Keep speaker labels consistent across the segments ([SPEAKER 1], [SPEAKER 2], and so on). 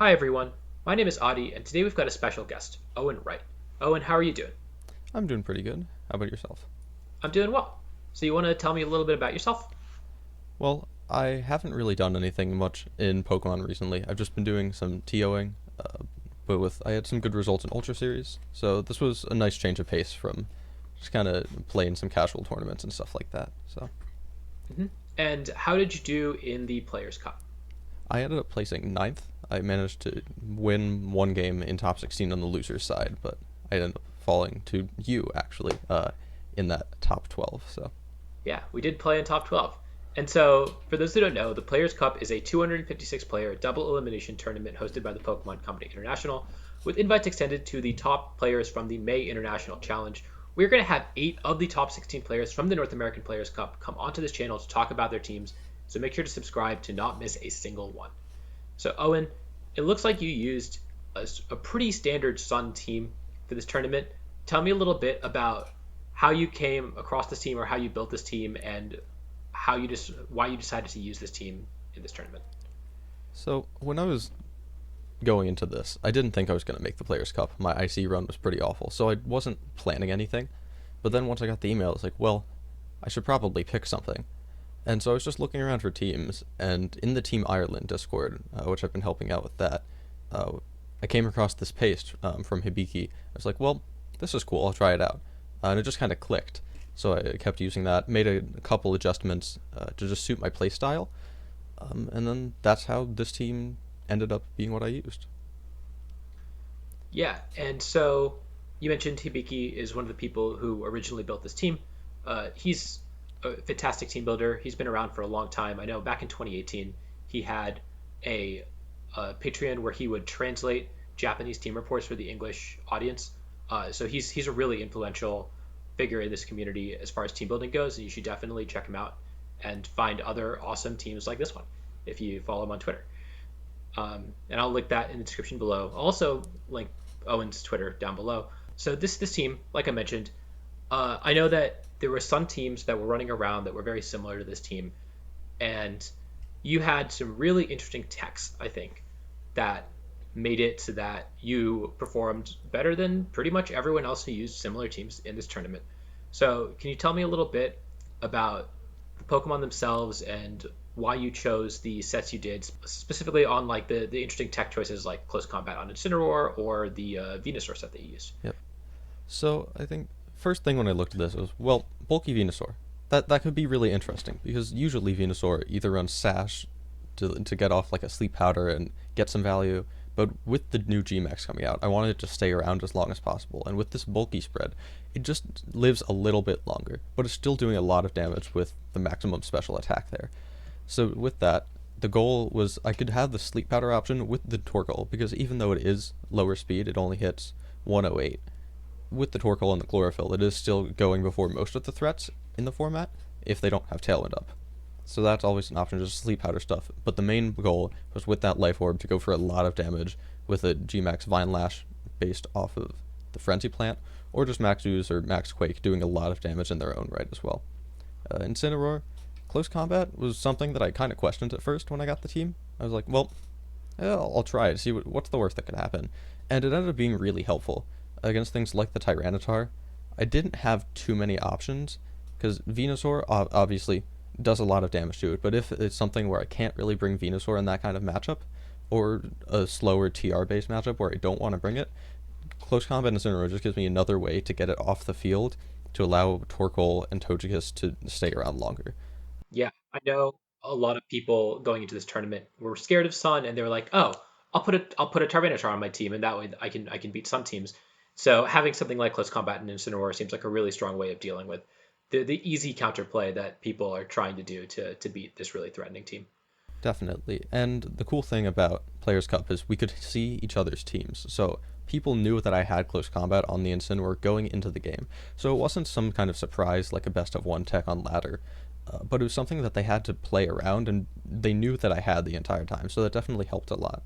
[SPEAKER 1] Hi everyone, my name is Adi, and today we've got a special guest, Owen Wright. Owen, how are you doing?
[SPEAKER 2] I'm doing pretty good. How about yourself?
[SPEAKER 1] I'm doing well. So you want to tell me a little bit about yourself?
[SPEAKER 2] Well, I haven't really done anything much in Pokemon recently. I've just been doing some TOing, but with I had some good results in Ultra Series, so this was a nice change of pace from just kind of playing some casual tournaments and stuff like that. So
[SPEAKER 1] hmm And how did you do in the Players' Cup?
[SPEAKER 2] I ended up placing ninth. I managed to win one game in top 16 on the losers side, but I ended up falling to you actually in that top 12. So
[SPEAKER 1] Yeah, we did play in top 12. And so, for those who don't know, the Players' Cup is a 256 player double elimination tournament hosted by the Pokemon Company International, with invites extended to the top players from the May International Challenge. We're going to have 8 of the top 16 players from the North American Players' Cup come onto this channel to talk about their teams, so make sure to subscribe to not miss a single one. So, Owen, it looks like you used a pretty standard Sun team for this tournament. Tell me a little bit about how you came across this team or how you built this team and how you just why you decided to use this team in this tournament.
[SPEAKER 2] so when I was going into this, I didn't think I was going to make the Players' Cup. My IC run was pretty awful, so I wasn't planning anything. But then once I got the email, I was like, well, I should probably pick something. And so I was just looking around for teams, and in the Team Ireland Discord, which I've been helping out with that, uh, I came across this paste from Hibiki. I was like, well, this is cool, I'll try it out. And it just kind of clicked. So I kept using that, made a couple adjustments to just suit my playstyle, and then that's how this team ended up being what I used.
[SPEAKER 1] Yeah, and so you mentioned Hibiki is one of the people who originally built this team. He's a fantastic team builder. He's been around for a long time. I know back in 2018 he had a, a Patreon where he would translate Japanese team reports for the English audience. So he's a really influential figure in this community as far as team building goes, and you should definitely check him out and find other awesome teams like this one if you follow him on Twitter. And I'll link that in the description below. I'll also link Owen's Twitter down below. So this team, like I mentioned, I know that there were some teams that were running around that were very similar to this team, and you had some really interesting techs, I think, that made it so that you performed better than pretty much everyone else who used similar teams in this tournament. So, can you tell me a little bit about the Pokemon themselves and why you chose the sets you did, specifically on like the interesting tech choices like Close Combat on Incineroar or the Venusaur set that you used?
[SPEAKER 2] Yep. So I think first thing when I looked at this was, well, bulky Venusaur. That could be really interesting because usually Venusaur either runs Sash to get off like a sleep powder and get some value, but with the new Gmax coming out, I wanted it to stay around as long as possible. And with this bulky spread, it just lives a little bit longer, but it's still doing a lot of damage with the maximum special attack there. So with that, the goal was I could have the sleep powder option with the Torkoal because even though it is lower speed, it only hits 108. With the Torkoal and the Chlorophyll, it is still going before most of the threats in the format if they don't have Tailwind up. So that's always an option, just sleep powder stuff. But the main goal was with that Life Orb to go for a lot of damage with a Gmax Vine Lash based off of the Frenzy Plant, or just Max Ooze or Max Quake doing a lot of damage in their own right as well. Incineroar, Close Combat was something that I kind of questioned at first when I got the team. I was like, well, yeah, I'll try it, see what's the worst that could happen. And it ended up being really helpful against things like the Tyranitar. I didn't have too many options because Venusaur obviously does a lot of damage to it, but if it's something where I can't really bring Venusaur in that kind of matchup, or a slower TR based matchup where I don't want to bring it, Close Combat Incineroar just gives me another way to get it off the field to allow Torkoal and Togekiss to stay around longer.
[SPEAKER 1] Yeah, I know a lot of people going into this tournament were scared of Sun, and they were like, "Oh, I'll put a Tyranitar on my team, and that way I can beat some teams." So having something like Close Combat and Incineroar seems like a really strong way of dealing with the easy counterplay that people are trying to do to beat this really threatening team.
[SPEAKER 2] Definitely. And the cool thing about Players Cup is we could see each other's teams. So people knew that I had close combat on the Incineroar going into the game. So it wasn't some kind of surprise like a best of one tech on ladder. But it was something that they had to play around, and they knew that I had the entire time, so that definitely helped a lot.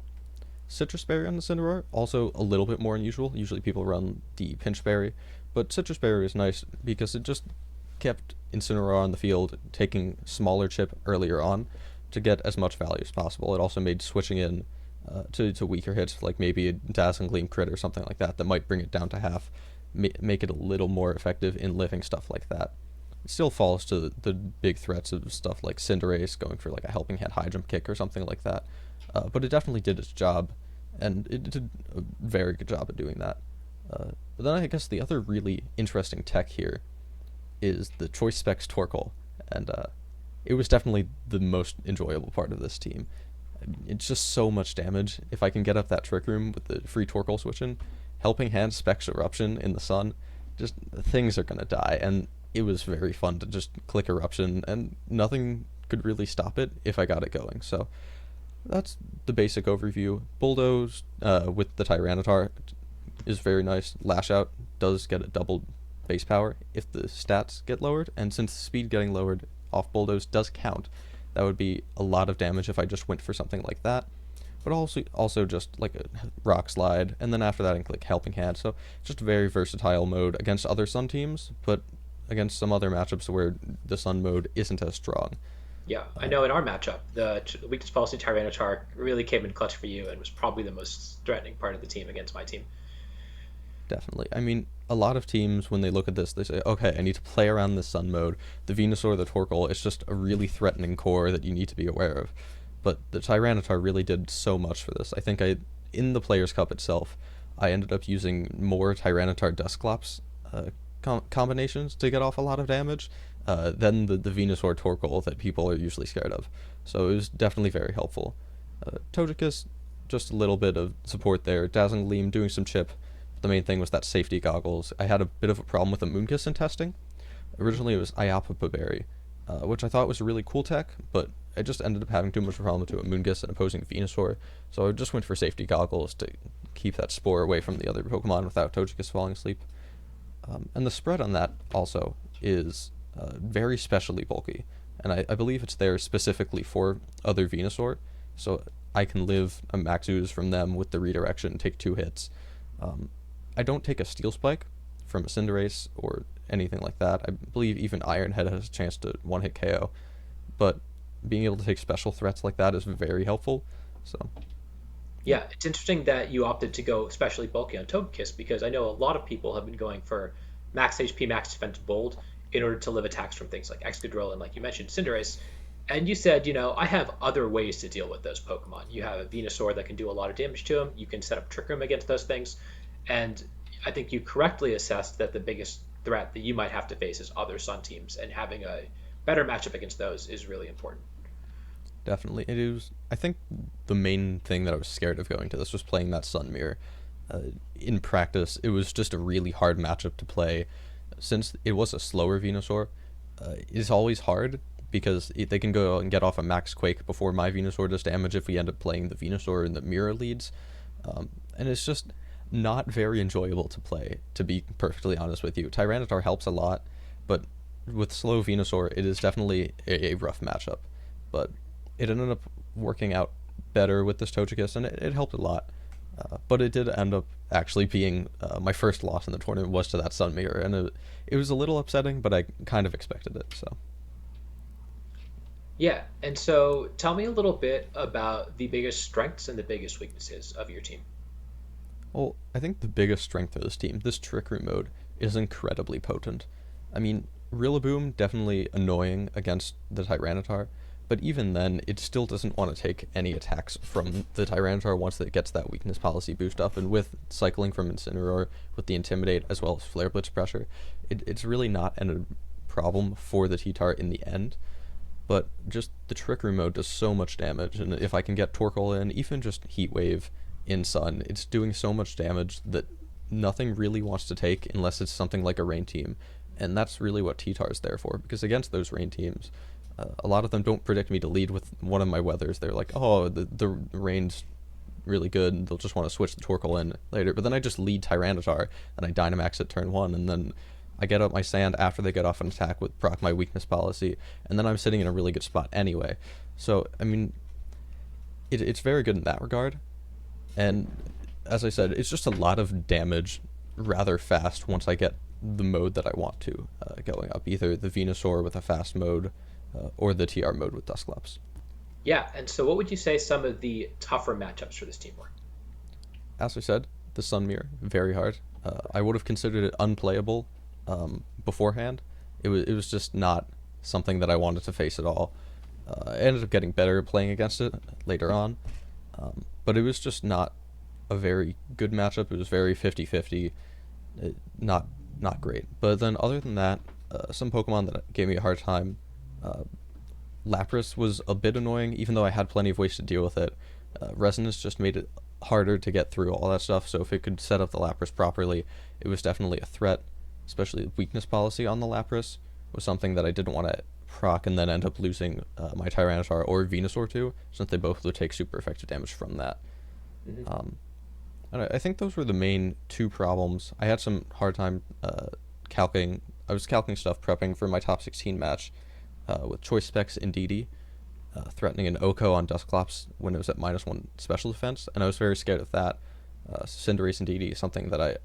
[SPEAKER 2] Citrus Berry on the Incineroar, also a little bit more unusual. Usually people run the Pinch Berry, but Citrus Berry is nice because it just kept Incineroar on the field, taking smaller chip earlier on to get as much value as possible. It also made switching in to weaker hits, like maybe a Dazzling Gleam crit or something like that, that might bring it down to half, make it a little more effective in living stuff like that. It still falls to the big threats of stuff like Cinderace going for like a Helping Hand high jump kick or something like that. But it definitely did its job, and it did a very good job at doing that. But then I guess the other really interesting tech here is the Choice Specs Torkoal, and it was definitely the most enjoyable part of this team. It's just so much damage. If I can get up that Trick Room with the free Torkoal switching, Helping Hand Specs Eruption in the sun, just things are gonna die, and it was very fun to just click Eruption, and nothing could really stop it if I got it going. So that's the basic overview. Bulldoze with the Tyranitar is very nice. Lash Out does get a double base power if the stats get lowered, and since the speed getting lowered off Bulldoze does count, that would be a lot of damage if I just went for something like that. But also just like a Rock Slide, and then after that I can click Helping Hand. So just a very versatile mode against other Sun teams, but against some other matchups where the Sun mode isn't as strong.
[SPEAKER 1] Yeah, I know in our matchup, the weakness policy Tyranitar really came in clutch for you and was probably the most threatening part of the team against my team.
[SPEAKER 2] Definitely. I mean, a lot of teams, when they look at this, they say, okay, I need to play around this Sun mode. The Venusaur, the Torkoal, it's just a really threatening core that you need to be aware of. But the Tyranitar really did so much for this. I think in the Players' Cup itself, I ended up using more Tyranitar Dusclops combinations to get off a lot of damage than the Venusaur Torkoal that people are usually scared of. So it was definitely very helpful. Togekiss, just a little bit of support there. Dazzling Gleam doing some chip. The main thing was that safety goggles. I had a bit of a problem with the Moonkiss in testing. Originally it was Iapa Berry, which I thought was a really cool tech, but I just ended up having too much problem to a Moonkiss and opposing Venusaur, so I just went for safety goggles to keep that spore away from the other Pokemon without Togekiss falling asleep. And the spread on that also is very specially bulky, and I believe it's there specifically for other Venusaur, so I can live a Max Ooze from them with the redirection, take 2 hits. I don't take a Steel Spike from a Cinderace or anything like that. I believe even Iron Head has a chance to one-hit KO, but being able to take special threats like that is very helpful. So
[SPEAKER 1] Yeah, it's interesting that you opted to go especially bulky on Togekiss because I know a lot of people have been going for max HP, max defense, bold in order to live attacks from things like Excadrill and, like you mentioned, Cinderace. And you said, I have other ways to deal with those Pokemon. You have a Venusaur that can do a lot of damage to them. You can set up Trick Room against those things. And I think you correctly assessed that the biggest threat that you might have to face is other Sun teams, and having a better matchup against those is really important.
[SPEAKER 2] definitely, it is. I think the main thing that I was scared of going to this was playing that Sun Mirror. In practice, it was just a really hard matchup to play, since it was a slower Venusaur. It's always hard because they can go and get off a Max Quake before my Venusaur does damage if we end up playing the Venusaur in the mirror leads. And it's just not very enjoyable to play, to be perfectly honest with you. Tyranitar helps a lot, but with slow Venusaur, it is definitely a rough matchup. But it ended up working out better with this Togekiss, and it helped a lot. But it did end up actually being my first loss in the tournament was to that Sun Mirror, and it was a little upsetting, but I kind of expected it, so.
[SPEAKER 1] Yeah, and so tell me a little bit about the biggest strengths and the biggest weaknesses of your team.
[SPEAKER 2] Well, I think the biggest strength of this team, this Trick Room mode, is incredibly potent. I mean, Rillaboom definitely annoying against the Tyranitar, but even then, it still doesn't want to take any attacks from the Tyranitar once it gets that weakness policy boost up, and with cycling from Incineroar, with the Intimidate, as well as Flare Blitz pressure, it's really not a problem for the T-Tar in the end, but just the Trick Room mode does so much damage, and if I can get Torkoal in, even just Heat Wave in Sun, it's doing so much damage that nothing really wants to take unless it's something like a Rain team, and that's really what T-Tar's there for, because against those Rain teams, a lot of them don't predict me to lead with one of my weathers. They're like, oh, the Rain's really good, and they'll just want to switch the Torkoal in later, but then I just lead Tyranitar, and I Dynamax at turn 1, and then I get up my Sand after they get off an attack with proc my weakness policy, and then I'm sitting in a really good spot anyway. So, I mean, it's very good in that regard, and as I said, it's just a lot of damage rather fast once I get the mode that I want to going up, either the Venusaur with a fast mode or the TR mode with Dusclops.
[SPEAKER 1] Yeah, and so what would you say some of the tougher matchups for this team were?
[SPEAKER 2] As I said, the Sun Mirror, very hard. I would have considered it unplayable beforehand. It was just not something that I wanted to face at all. I ended up getting better at playing against it later on, but it was just not a very good matchup. It was very 50-50, not not great. But then other than that, some Pokemon that gave me a hard time. Uh, Lapras was a bit annoying, even though I had plenty of ways to deal with it. Resonance just made it harder to get through all that stuff, so if it could set up the Lapras properly, it was definitely a threat. Especially the weakness policy on the Lapras was something that I didn't want to proc and then end up losing my Tyranitar or Venusaur to, since they both would take super effective damage from that.
[SPEAKER 1] Hmm.
[SPEAKER 2] Um, and I think those were the main two problems. I had some hard time calculating. I was calculating stuff prepping for my top 16 match with choice specs Indeedee, threatening an Oko on Dusclops when it was at -1 special defense, and I was very scared of that. Cinderace Indeedee is something that I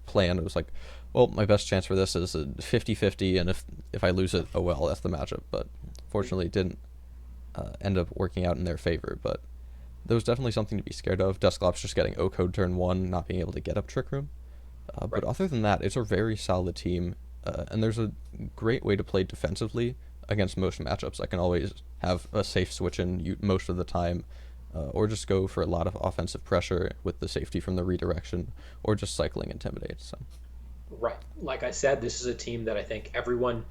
[SPEAKER 2] planned. It was like, well, my best chance for this is a 50-50, and if I lose it, oh well, that's the matchup. But fortunately, it didn't end up working out in their favor. But there was definitely something to be scared of. Dusclops just getting O code turn 1, not being able to get up Trick Room. But
[SPEAKER 1] Right.
[SPEAKER 2] other than that, it's a very solid team, and there's a great way to play defensively against most matchups. I can always have a safe switch in most of the time, or just go for a lot of offensive pressure with the safety from the redirection, or just cycling Intimidate. So,
[SPEAKER 1] Right. Like I said, this is a team that I think everyone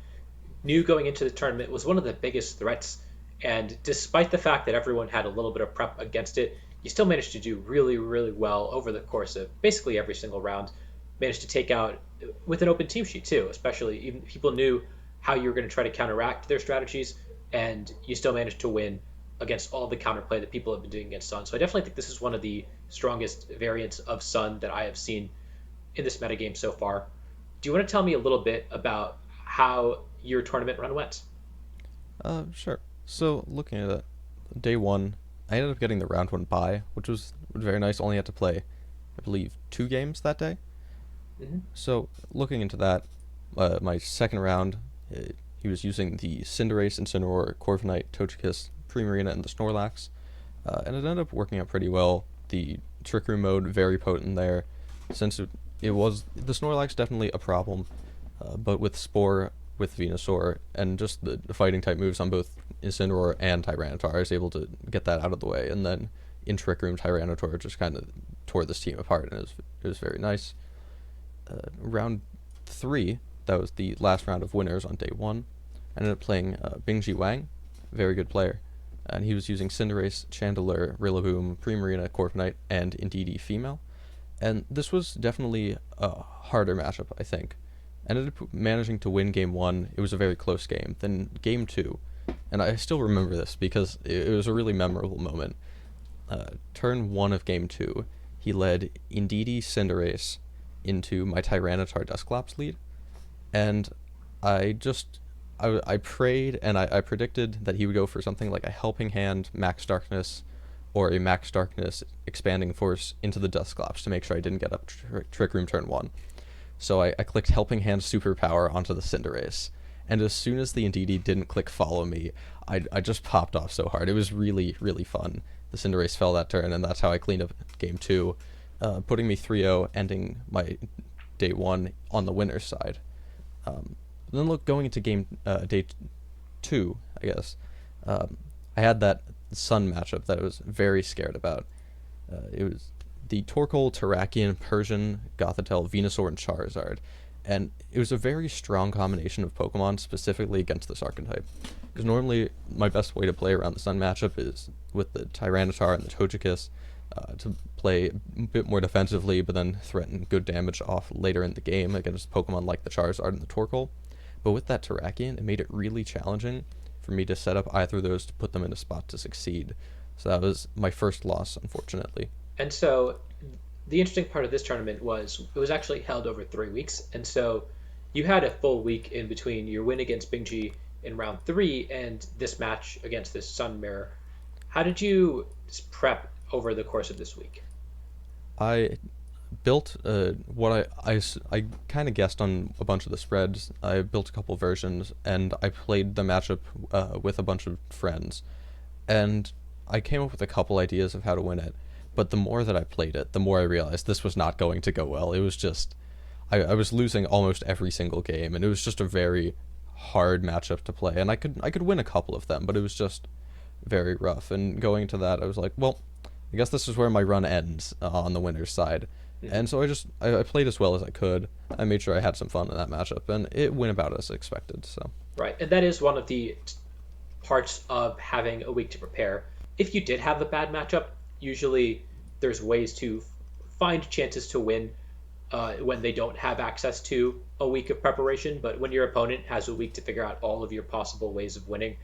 [SPEAKER 1] knew going into the tournament was one of the biggest threats. And despite the fact that everyone had a little bit of prep against it, you still managed to do really, really well over the course of basically every single round. Managed to take out with an open team sheet too, especially even people knew how you were going to try to counteract their strategies, and you still managed to win against all the counterplay that people have been doing against Sun. So I definitely think this is one of the strongest variants of Sun that I have seen in this metagame so far. Do you want to tell me a little bit about how your tournament run went?
[SPEAKER 2] sure. So, looking at it, day one, I ended up getting the round one bye, which was very nice. Only had to play, I believe, 2 games that day.
[SPEAKER 1] Mm-hmm.
[SPEAKER 2] So, looking into that, my second round, he was using the Cinderace, Incineroar, Corviknight, Togekiss, Primarina, and the Snorlax, and it ended up working out pretty well. The Trick Room mode very potent there, since it was the Snorlax definitely a problem, but with Spore, with Venusaur, and just the fighting type moves on both Incineroar and Tyranitar, I was able to get that out of the way, and then in Trick Room, Tyranitar just kind of tore this team apart, and it was very nice. Round three, that was the last round of winners on day one. I ended up playing Bingji Wang, very good player, and he was using Cinderace, Chandelure, Rillaboom, Primarina, Corviknight, and Indeedee female. And this was definitely a harder matchup, I think. Ended up managing to win game one. It was a very close game. Then game two, and I still remember this because it was a really memorable moment. Turn one of game two, he led Indeedee Cinderace into my Tyranitar Dusclops lead, and I just I prayed and I predicted that he would go for something like a Helping Hand Max Darkness or a Max Darkness Expanding Force into the Dusclops to make sure I didn't get up Trick Room turn one. So I clicked Helping Hand Superpower onto the Cinderace, and as soon as the Indeedee didn't click Follow Me, I just popped off so hard. It was really, really fun. The Cinderace fell that turn, and that's how I cleaned up game two, putting me 3-0, ending my day one on the winner's side. Um, then look, going into day two, I guess, I had that Sun matchup that I was very scared about. It was the Torkoal, Terrakion, Persian, Gothitelle, Venusaur, and Charizard. And it was a very strong combination of Pokemon specifically against this archetype. Because normally my best way to play around the Sun matchup is with the Tyranitar and the Togekiss, to play a bit more defensively, but then threaten good damage off later in the game against Pokemon like the Charizard and the Torkoal. But with that Terrakion, it made it really challenging for me to set up either of those to put them in a spot to succeed. So that was my first loss, unfortunately.
[SPEAKER 1] And so the interesting part of this tournament was it was actually held over 3 weeks, and so you had a full week in between your win against Bingji in round three and this match against this Sun Mirror. How did you prep over the course of this week?
[SPEAKER 2] I built I kind of guessed on a bunch of the spreads. I built a couple versions, and I played the matchup with a bunch of friends. And I came up with a couple ideas of how to win it, but the more that I played it, the more I realized this was not going to go well. It was just I was losing almost every single game, and it was just a very hard matchup to play. And I could win a couple of them, but it was just very rough. And going to that, I was like, well, I guess this is where my run ends on the winner's side.
[SPEAKER 1] Mhm.
[SPEAKER 2] And so I played as well as I could. I made sure I had some fun in that matchup, and it went about as expected. So
[SPEAKER 1] Right, and that is one of the parts of having a week to prepare. If you did have a bad matchup, usually there's ways to find chances to win when they don't have access to a week of preparation. But when your opponent has a week to figure out all of your possible ways of winning,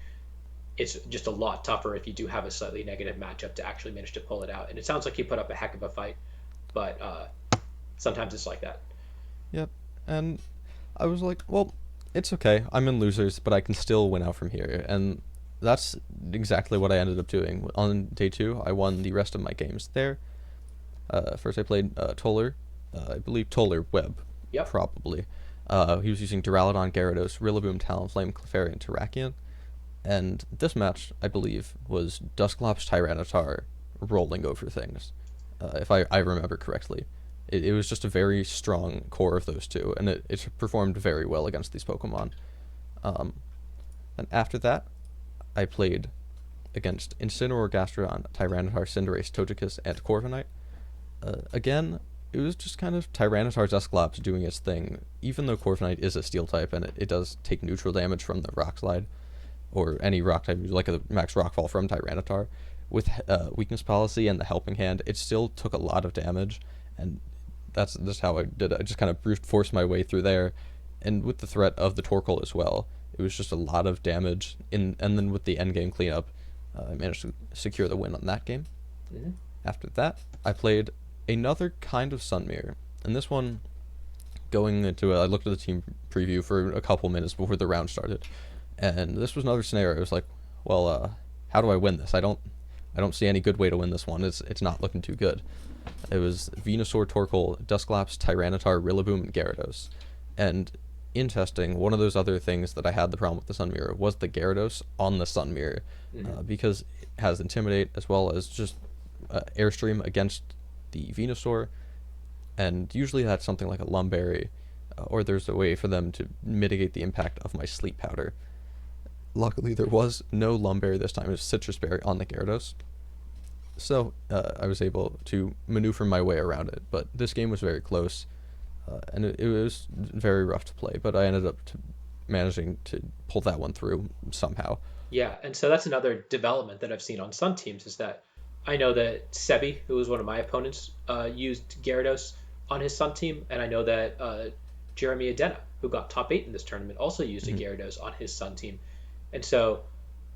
[SPEAKER 1] it's just a lot tougher if you do have a slightly negative matchup to actually manage to pull it out. And it sounds like you put up a heck of a fight, but sometimes it's like that.
[SPEAKER 2] yep. And I was like, well, it's okay. I'm in losers, but I can still win out from here. And that's exactly what I ended up doing. On day two, I won the rest of my games there. First, I played Toller. I believe Toller Webb,
[SPEAKER 1] Yep.
[SPEAKER 2] probably. He was using Duraludon, Gyarados, Rillaboom, Talonflame, Clefairy, and Terrakion. And this match, I believe, was Dusclops Tyranitar rolling over things, if I remember correctly. It was just a very strong core of those two, and it performed very well against these Pokemon. Um, and after that, I played against Incineroar, Gastrodon, Tyranitar, Cinderace, Togekiss, and Corviknight. Again, it was just kind of Tyranitar Dusclops doing its thing, even though Corviknight is a Steel type and it does take neutral damage from the Rock Slide, or any rock type, like a max rockfall from Tyranitar. With weakness policy and the helping hand, it still took a lot of damage, and that's just how I did it. I just kind of brute forced my way through there, and with the threat of the Torkoal as well, it was just a lot of damage. And then with the end game cleanup, I managed to secure the win on that game.
[SPEAKER 1] Hmm.
[SPEAKER 2] After that, I played another kind of Sun Mirror, and this one going into it, I looked at the team preview for a couple minutes before the round started, and this was another scenario. It was like, well, how do I win this? I don't see any good way to win this one. It's not looking too good. It was Venusaur, Torkoal, Dusclops, Tyranitar, Rillaboom, and Gyarados. And in testing, one of those other things that I had the problem with the Sun Mirror was the Gyarados on the Sun Mirror,
[SPEAKER 1] Hmm.
[SPEAKER 2] because it has Intimidate as well as just Airstream against the Venusaur, and usually that's something like a Lumberry, or there's a way for them to mitigate the impact of my Sleep Powder. Luckily, there was no Lumberry this time. It was Citrus Berry on the Gyarados. So I was able to maneuver my way around it. But this game was very close, and it was very rough to play. But I ended up managing to pull that one through somehow.
[SPEAKER 1] Yeah, and so that's another development that I've seen on some teams is that I know that Sebi, who was one of my opponents, used Gyarados on his Sun team, and I know that Jeremy Adena, who got top eight in this tournament, also used a
[SPEAKER 2] Mhm.
[SPEAKER 1] Gyarados on his Sun team, and so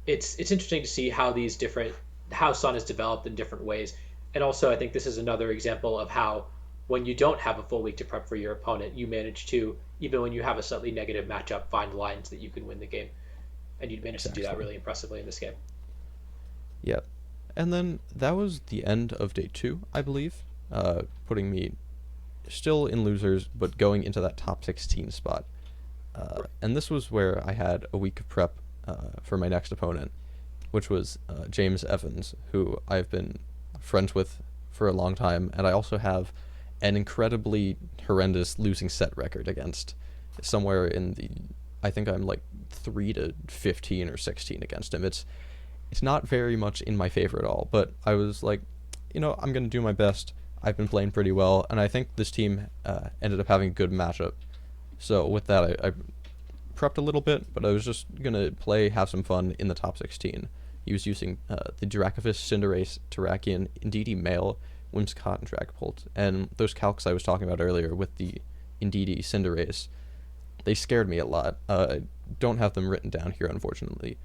[SPEAKER 1] it's interesting to see how these different how Sun is developed in different ways, and also I think this is another example of how when you don't have a full week to prep for your opponent, you manage to even when you have a slightly negative matchup, find lines that you can win the game, and you managed to do that
[SPEAKER 2] Exactly.
[SPEAKER 1] really impressively in this game.
[SPEAKER 2] Yep. And then that was the end of day two, I believe, putting me still in losers, but going into that top 16 spot.
[SPEAKER 1] Right.
[SPEAKER 2] And this was where I had a week of prep for my next opponent, which was James Evans, who I've been friends with for a long time, and I also have an incredibly horrendous losing set record against. Somewhere in the, I think I'm like 3 to 15 or 16 against him. It's not very much in my favor at all. But I was like, I'm gonna do my best. I've been playing pretty well, and I think this team ended up having a good matchup. So with that, I prepped a little bit, but I was just gonna play, have some fun in the top 16. He was using the Dracavis, Cinderace, Terrakion, Indeedee Male, Whimsicott, and Dragapult. And those calcs I was talking about earlier with the Indeedee, Cinderace, they scared me a lot. I don't have them written down here, unfortunately.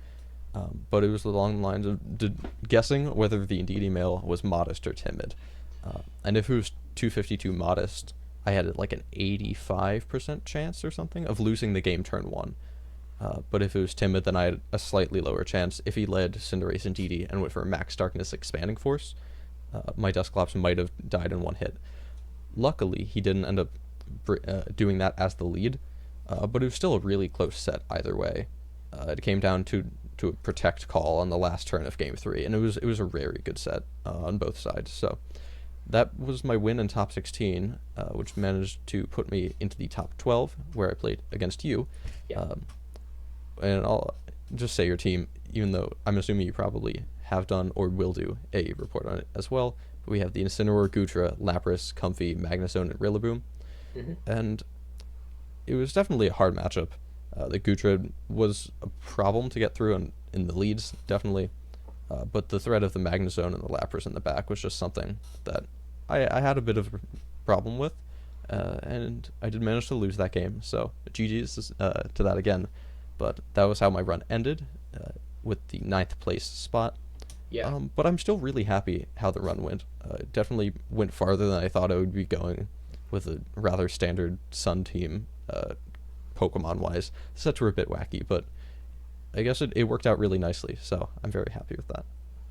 [SPEAKER 2] But it was along the lines of guessing whether the Indeedee Male was modest or timid. And if it was 252 modest, I had like an 85% chance or something of losing the game turn one. But if it was timid, then I had a slightly lower chance. If he led Cinderace and Didi and went for Max Darkness Expanding Force, my Dusclops might have died in one hit. Luckily, he didn't end up doing that as the lead, but it was still a really close set either way. It came down to to a protect call on the last turn of game three, and it was a very good set on both sides. So that was my win in top 16, which managed to put me into the top 12, where I played against you.
[SPEAKER 1] Yeah.
[SPEAKER 2] And I'll just say your team, even though I'm assuming you probably have done or will do a report on it as well. We have the Incineroar, Gudra, Lapras, Comfey, Magnezone, and Rillaboom.
[SPEAKER 1] Hmm.
[SPEAKER 2] And it was definitely a hard matchup. The Gudra was a problem to get through in the leads, definitely. But the threat of the Magnezone and the Lapras in the back was just something that I had a bit of a problem with. And I did manage to lose that game, so GG's to that again. But that was how my run ended, with the ninth place spot.
[SPEAKER 1] Yeah.
[SPEAKER 2] But I'm still really happy how the run went. It definitely went farther than I thought it would be going, with a rather standard Sun team, Pokemon-wise. Sets were a bit wacky, but I guess it worked out really nicely, so I'm very happy with that.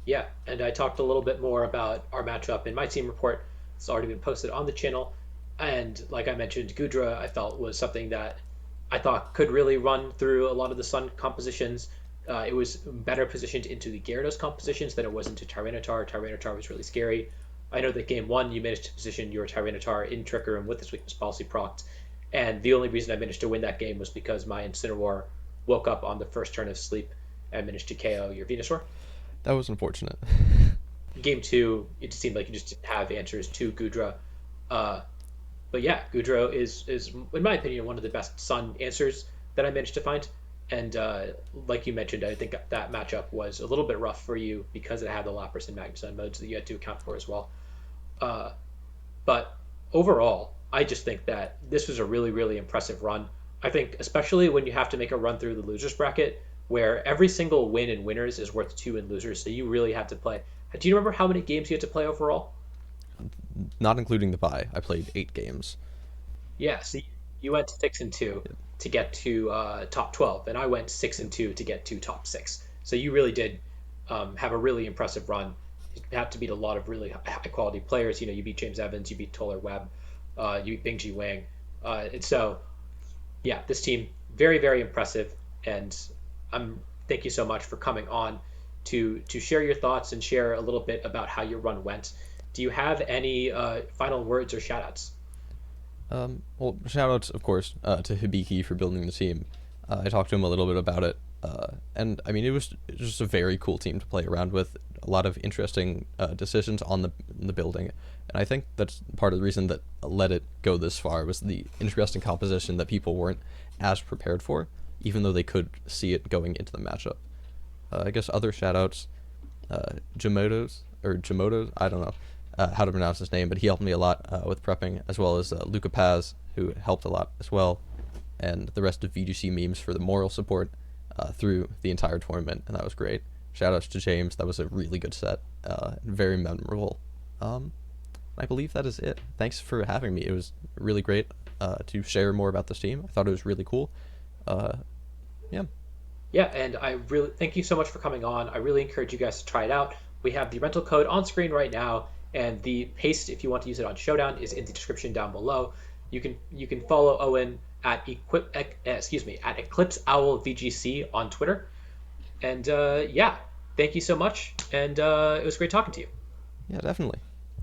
[SPEAKER 1] Yeah, and I talked a little bit more about our matchup in my team report. It's already been posted on the channel. And like I mentioned, Gudra I felt was something that I thought could really run through a lot of the Sun compositions. It was better positioned into the Gyarados compositions than it was into Tyranitar. Tyranitar was really scary. I know that game one you managed to position your Tyranitar in Trick Room with its weakness policy procced, and the only reason I managed to win that game was because my Incineroar woke up on the first turn of sleep and managed to KO your Venusaur.
[SPEAKER 2] That was unfortunate.
[SPEAKER 1] Game two, it just seemed like you just didn't have answers to Gudra. Uh, but yeah, Gudra is in my opinion one of the best Sun answers that I managed to find. And like you mentioned, I think that matchup was a little bit rough for you because it had the Lapras and Magnezone modes that you had to account for as well. Uh, but overall, I just think that this was a really, really impressive run. I think, especially when you have to make a run through the losers bracket, where every single win in winners is worth two in losers, so you really have to play. Do you remember how many games you had to play overall?
[SPEAKER 2] Not including the bye, I played 8 games.
[SPEAKER 1] Yeah, so you went 6-2 to get to top 12, and I went 6-2 to get to top six. So you really did have a really impressive run. You had to beat a lot of really high quality players. You know, you beat James Evans, you beat Toller Webb, you beat Bing Ji Wang, and so yeah, this team very very impressive, and thank you so much for coming on to share your thoughts and share a little bit about how your run went. Do you have any final words or shoutouts?
[SPEAKER 2] Well, shout outs, of course, to Hibiki for building the team. I talked to him a little bit about it, and I mean, it was just a very cool team to play around with. A lot of interesting decisions on the building, and I think that's part of the reason that let it go this far was the interesting composition that people weren't as prepared for, even though they could see it going into the matchup. I guess other shout outs, Jamoto's, I don't know how to pronounce his name, but he helped me a lot with prepping, as well as Luca Paz, who helped a lot as well, and the rest of VGC memes for the moral support through the entire tournament, and that was great. Shout outs to James, that was a really good set, very memorable. I believe that is it. Thanks for having me. It was really great to share more about this team. I thought it was really cool. Yeah.
[SPEAKER 1] Yeah, and I really thank you so much for coming on. I really encourage you guys to try it out. We have the rental code on screen right now, and the paste if you want to use it on Showdown is in the description down below. You can follow Owen at at Eclipse Owl VGC on Twitter. And yeah, thank you so much, and it was great talking to you.
[SPEAKER 2] Yeah, definitely.